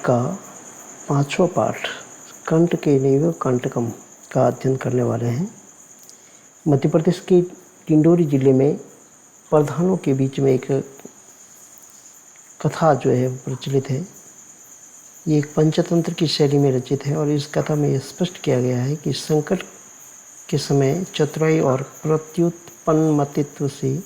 का 5वां पाठ कंठ के नैव कंटकम का अध्ययन करने वाले हैं। मध्य प्रदेश के डिंडोरी जिले में प्रधानों के बीच में एक कथा जो है प्रचलित है। ये एक पंचतंत्र की शैली में रचित है और इस कथा में यह स्पष्ट किया गया है कि संकट के समय चतुराई और प्रत्युत्पन्नमतित्व से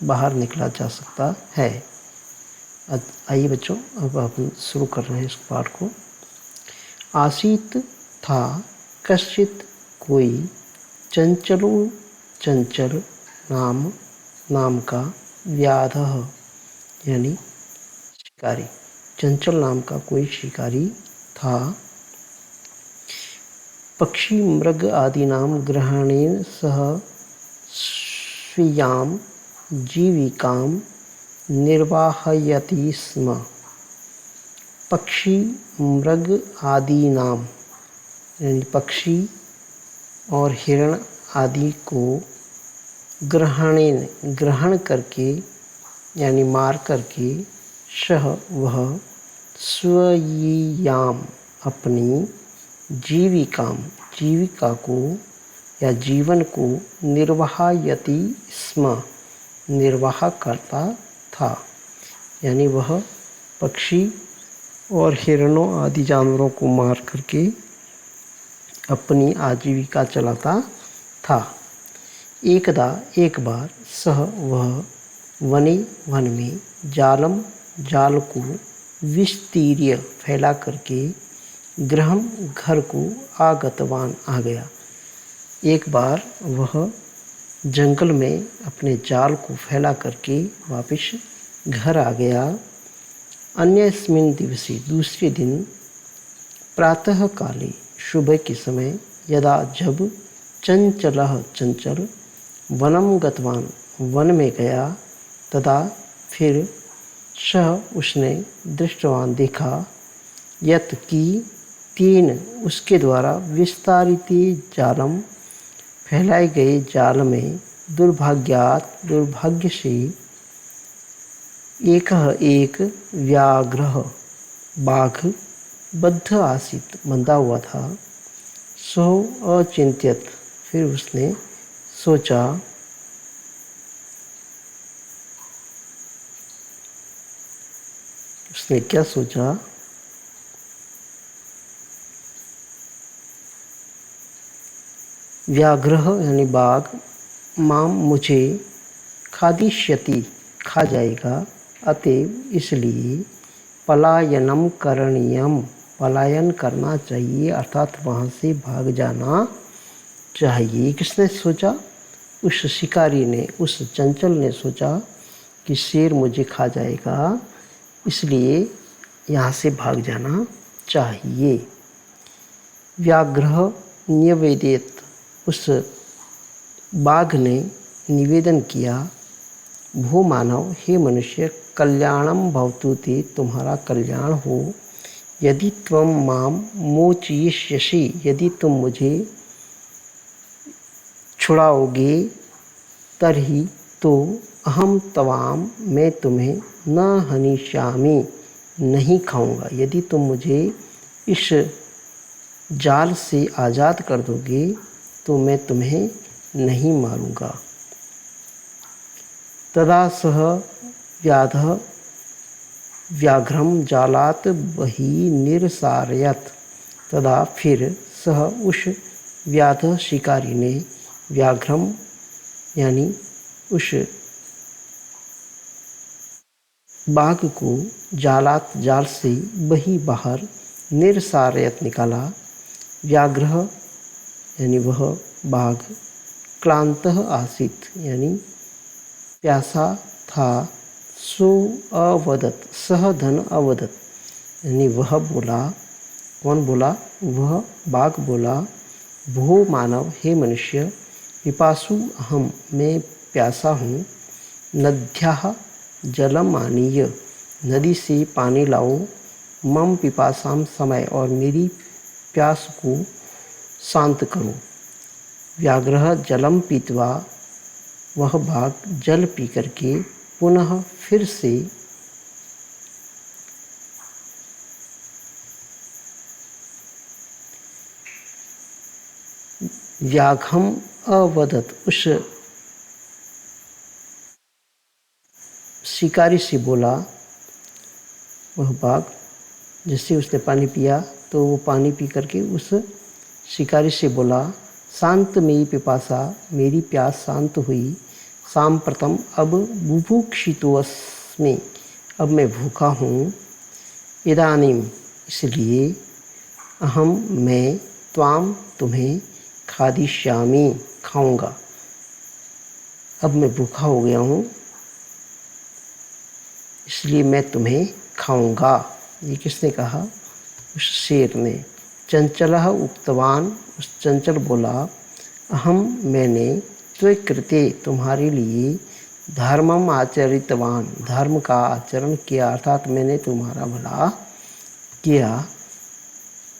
बाहर निकला जा सकता है। आइए बच्चों, अब हम शुरू कर रहे हैं इस पाठ को। आसीत था कश्चित कोई चंचलो चंचल नाम का व्याधः यानी शिकारी। चंचल नाम का कोई शिकारी था। पक्षी मृग आदि नाम ग्रहणेन सह स्वीयां जीविकां निर्वाहयति स्म। पक्षी मृग आदि नाम यानी पक्षी और हिरण आदि को ग्रहण करके यानी मार करके सह वह स्वीयाम अपनी जीविका को या जीवन को निर्वाहयति स्म निर्वाह करता था। यानी वह पक्षी और हिरणों आदि जानवरों को मार करके अपनी आजीविका चलाता था। एक बार सह वह वन में जाल को विस्तीर्य फैला करके गृहम घर को आगतवान आ गया। एक बार वह जंगल में अपने जाल को फैला करके वापस घर आ गया। अन्यस्मिन् दिवसे दूसरे दिन प्रातः काले सुबह के समय यदा जब चंचल वनम गतवान वन में गया तदा फिर सह उसने दृष्टवान देखा यत की तीन उसके द्वारा विस्तारिते जालम फैलाए गए जाल में दुर्भाग्य से एक व्याघ्र बाघ बद्ध आसीत बंधा हुआ था। सो अचिंत्यत फिर उसने सोचा उसने क्या सोचा व्याघ्र यानी बाघ माम मुझे खादिष्यति खा जाएगा अतएव इसलिए पलायनम करणीयम पलायन करना चाहिए अर्थात वहाँ से भाग जाना चाहिए। किसने सोचा? उस शिकारी ने, उस चंचल ने सोचा कि शेर मुझे खा जाएगा इसलिए यहाँ से भाग जाना चाहिए। व्याघ्र निवेदित उस बाघ ने निवेदन किया भो मानव हे मनुष्य कल्याणम भवतु ते तुम्हारा कल्याण हो। यदि त्वं माम मोचयिष्यसि यदि तुम मुझे छुड़ाओगे तर्हि तो अहम तवाम मैं तुम्हें न हनिष्यामि नहीं खाऊंगा। यदि तुम मुझे इस जाल से आज़ाद कर दोगे तो मैं तुम्हें नहीं मारूंगा। तदा सह व्याघ्रम जालात बहि निरसारयत तदा फिर सह उस व्याध शिकारी ने व्याघ्रम यानी उस बाघ को जाल से बही बाहर निरसारयत निकाला। व्याघ्र यानी वह बाघ क्लांतः आसीत यानी प्यासा था। सो अवदत सह धन अवदत यानी वह बोला। कौन बोला? वह बाघ बोला भो मानव हे मनुष्य पिपासु अहम मैं प्यासा हूँ। नद्याः जलम आनीय नदी से पानी लाओ। मम पिपासाम समय और मेरी प्यास को शांत करो। व्याघ्र जलम पीत्वा वह बाघ जल पी करके पुनः फिर से व्याघ्रम अवदत, उस शिकारी से बोला, वह बाघ, जिससे उसने पानी पिया तो वो पानी पी करके उस शिकारी से बोला, शांत मेरी पिपासा, मेरी प्यास शांत हुई, सांप्रतम अब बुभुक्षितोऽस्मि, अब मैं भूखा हूँ, इदानीम, इसलिए, अहम, मैं, त्वाम, तुम्हें, खादिष्यामि, खाऊंगा, अब मैं भूखा हो गया हूँ इसलिए मैं तुम्हें खाऊंगा। ये किसने कहा? उस शेर ने। चंचलः उक्तवान, उस चंचल बोला, अहम, मैंने, त्वकृते, तुम्हारे लिए, धर्मम आचरितवान, धर्म का आचरण किया, अर्थात मैंने तुम्हारा भला किया,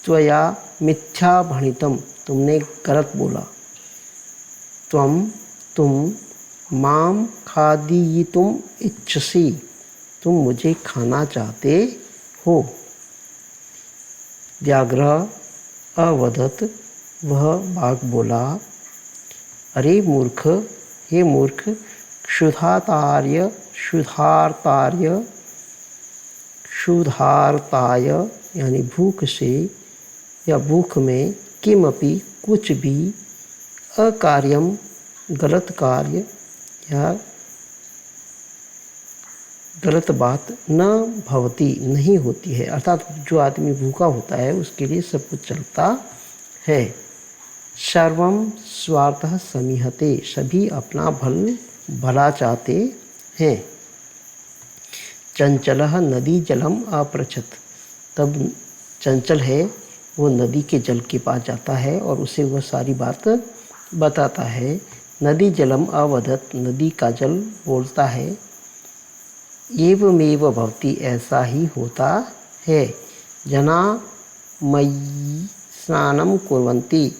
त्वया मिथ्या भणितम, तुमने गलत बोला, तुम माम खादियितुम इच्छसि, तुम मुझे खाना चाहते हो। व्याघ्र अवदत, वह बाघ बोला, अरे मूर्ख, हे मूर्ख, क्षुधार्ताय यानी भूख से या भूख में, किमपि, कुछ भी, अकार्यम, गलत कार्य या गलत बात, न भवती, नहीं होती है, अर्थात जो आदमी भूखा होता है उसके लिए सब कुछ चलता है। सर्वम स्वार्थः समीहते, सभी अपना भला चाहते हैं। चंचलः नदी जलम अपृच्छत, तब चंचल है वो नदी के जल के पास जाता है और उसे वह सारी बात बताता है। नदी जलम अवदत, नदी का जल बोलता है, एवमेव भवति, ऐसा ही होता है। जना मयि स्नानं कुर्वन्ति,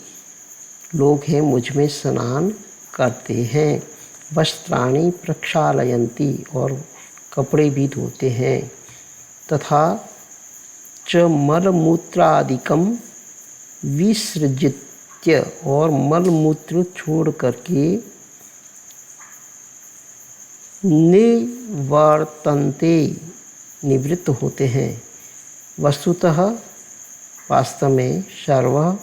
लोग हैं मुझ में स्नान करते हैं। वस्त्राणि प्रक्षालयन्ति, और कपड़े भी धोते हैं। तथा च मलमूत्रादिकं विसृज्य, और मलमूत्र छोड़ करके, निवर्तन्ते, निवृत्त होते हैं। वस्तुतः, वास्तव में, सर्व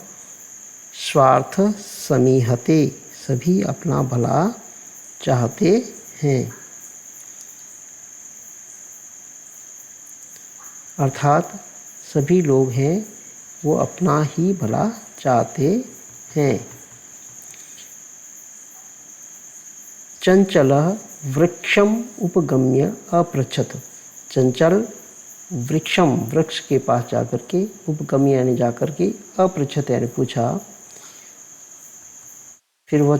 स्वार्थ समीहते, सभी अपना भला चाहते हैं, अर्थात सभी लोग हैं वो अपना ही भला चाहते हैं। चंचलः वृक्षम उपगम्य अपृच्छत, चंचल वृक्षम, वृक्ष के पास जाकर के, उपगम्य यानी जाकर के, अपृच्छत यानी पूछा। फिर वह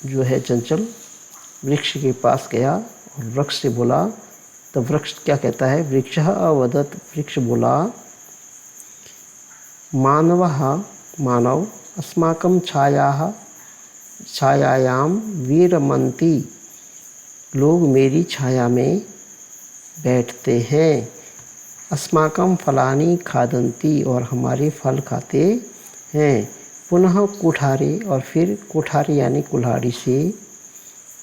जो है चंचल वृक्ष के पास गया और वृक्ष से बोला, तो वृक्ष क्या कहता है? वृक्षः अवदत, वृक्ष बोला, मानवः, मानव, अस्माकं छायायां विरमन्ति, लोग मेरी छाया में बैठते हैं। अस्माकं फलानि खादन्ति, और हमारे फल खाते हैं। पुनः कुठारे, और फिर कुठारे यानी कुल्हाड़ी से,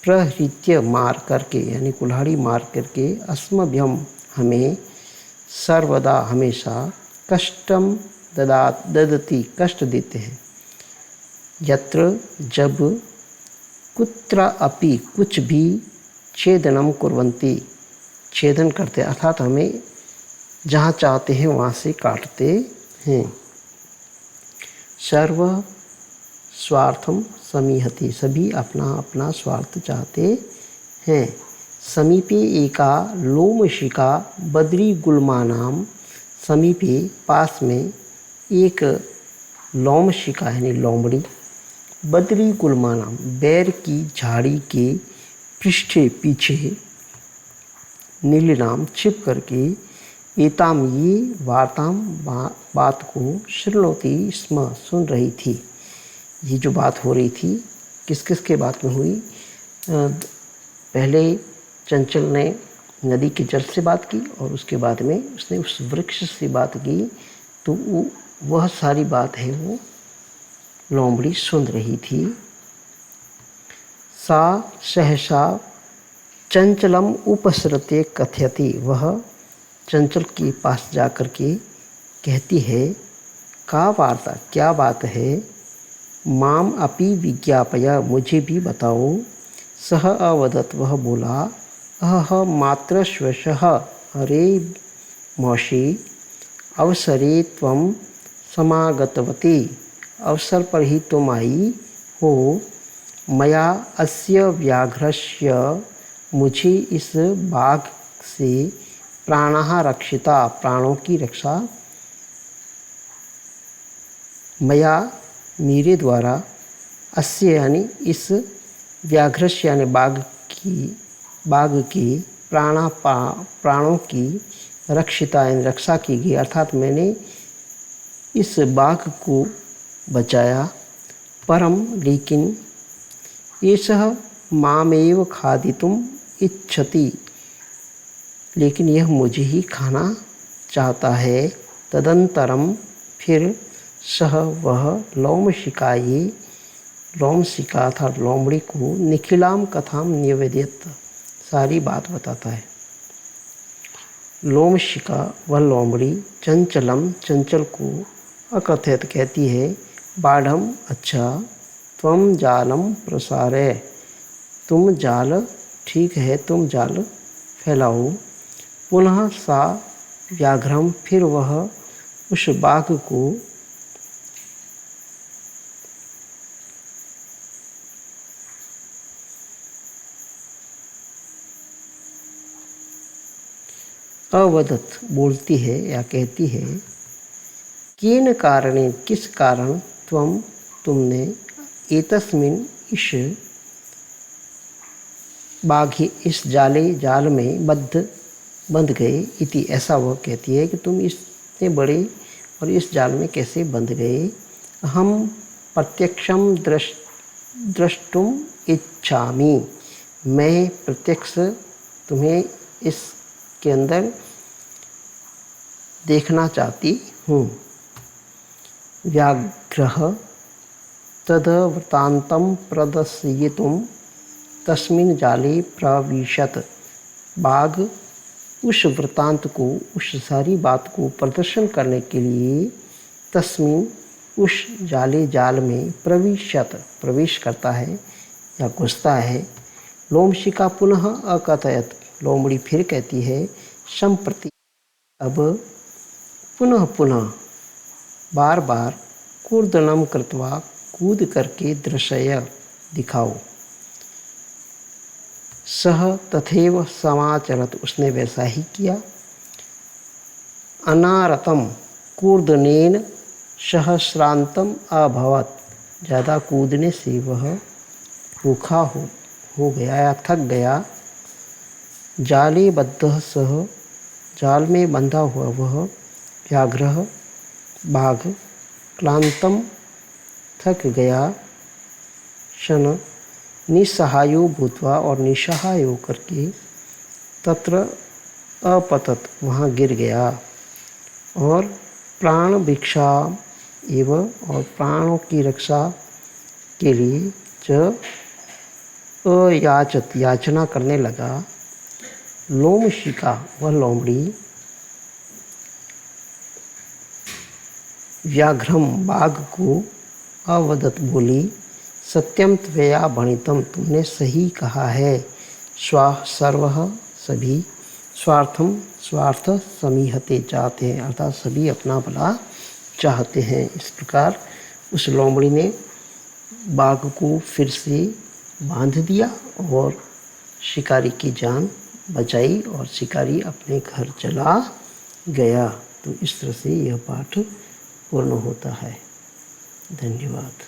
प्रहृत्य, मार करके यानी कुल्हाड़ी मार करके, अस्मभ्यम, हमें, सर्वदा, हमेशा, कष्टम ददति, कष्ट देते हैं। यत्र, जब, कुत्र अपि, कुछ भी, छेदनम कुर्वन्ति, छेदन करते, अर्थात हमें जहाँ चाहते हैं वहाँ से काटते हैं। सर्व स्वार्थम समीहति, सभी अपना अपना स्वार्थ चाहते हैं। समीपे एका लोमशिका बद्री गुल्मानाम, समीपे, पास में, एक लोमशिका यानी लोमड़ी, बद्री गुल्मानाम, बैर की झाड़ी के पृष्ठे, पीछे, नीलनाम, छिप करके, एताम, ये, वार्ताम, बात को, शृणोति स्म, सुन रही थी। ये जो बात हो रही थी किस किस के बात में हुई? पहले चंचल ने नदी के जल से बात की और उसके बाद में उसने उस वृक्ष से बात की, तो वह सारी बात है वो लोमड़ी सुन रही थी। सा सहसा चंचलम उपसृत्य कथयति, वह चंचल के पास जाकर के कहती है, का वार्ता, क्या बात है, माम अपि विज्ञापय, मुझे भी बताओ। सह अवदत्, वह बोला, अह मात्र स्वशः, अरे मौसी, अवसरे त्वं समागतवती, अवसर पर ही तुम आई हो। मया अस्य व्याघ्रस्य, मुझे इस बाघ से प्राणः रक्षिता, प्राणों की रक्षा, मया मेरे द्वारा, अस्य यानी इस, व्याघ्रस्य यानी बाघ की प्राणों की रक्षिता यानी रक्षा की गई, अर्थात मैंने इस बाघ को बचाया। परम लेकिन एषः मामेव खादितुम् इच्छति, लेकिन यह मुझे ही खाना चाहता है। तदंतरम, फिर सह वह लोमशिकायै, लोमशिका था लोमड़ी को, निखिलाम कथाम निवेदित, सारी बात बताता है। लोमशिका वह लोमड़ी, चंचलम चंचल को, अकथयत कहती है, बाढ़म अच्छा, त्वं जालम प्रसारय, तुम जाल, ठीक है तुम जाल फैलाओ। पुनः सा व्याघ्रम, फिर वह उस बाघ को अवदत्, बोलती है या कहती है, केन कारणेन, किस कारण, त्वं तुमने, एतस्मिन् इस बाघे, इस जाल में बंध गए, इति ऐसा वह कहती है कि तुम इतने बड़े और इस जाल में कैसे बंध गए। हम प्रत्यक्षम द्रष्टुम इच्छामि, मैं प्रत्यक्ष तुम्हें इसके अंदर देखना चाहती हूँ। व्याघ्रः तद्वृत्तान्तं प्रदर्शयितुं तस्मिन् जाले प्रविशत, बाघ उस वृत्तांत को, उस सारी बात को प्रदर्शन करने के लिए, तस्मिन् उस जाल में, प्रवेश करता है या घुसता है। लोमशिका पुनः अकथयत, लोमड़ी फिर कहती है, संप्रति, अब, पुनः बार बार, कूर्दनम कृत्वा, कूद करके, दर्शय दिखाओ। सह तथैव समाचरत, उसने वैसा ही किया। अनारतम कूर्दनेन सहस्रांतम अभवत, ज़्यादा कूदने से वह भूखा हो गया या थक गया। जाले बद्ध सह, जाल में बंधा हुआ वह व्याघ्र बाघ, क्लांतम थक गया, शन निसहायो भूत्वा, और निसहाय होकर के, तत्र अपतत, वहाँ गिर गया। और प्राण भिक्षा एवं, और प्राणों की रक्षा के लिए, च अयाचत, याचना करने लगा। लोमशिका वह लोमड़ी, व्याघ्रम बाघ को, अवदत बोली, सत्यम त्वया भणितम, तुमने सही कहा है। सर्वः सभी, स्वार्थम स्वार्थ समीहते, चाहते हैं, अर्थात सभी अपना भला चाहते हैं। इस प्रकार उस लोमड़ी ने बाघ को फिर से बांध दिया और शिकारी की जान बचाई और शिकारी अपने घर चला गया। तो इस तरह से यह पाठ पूर्ण होता है। धन्यवाद।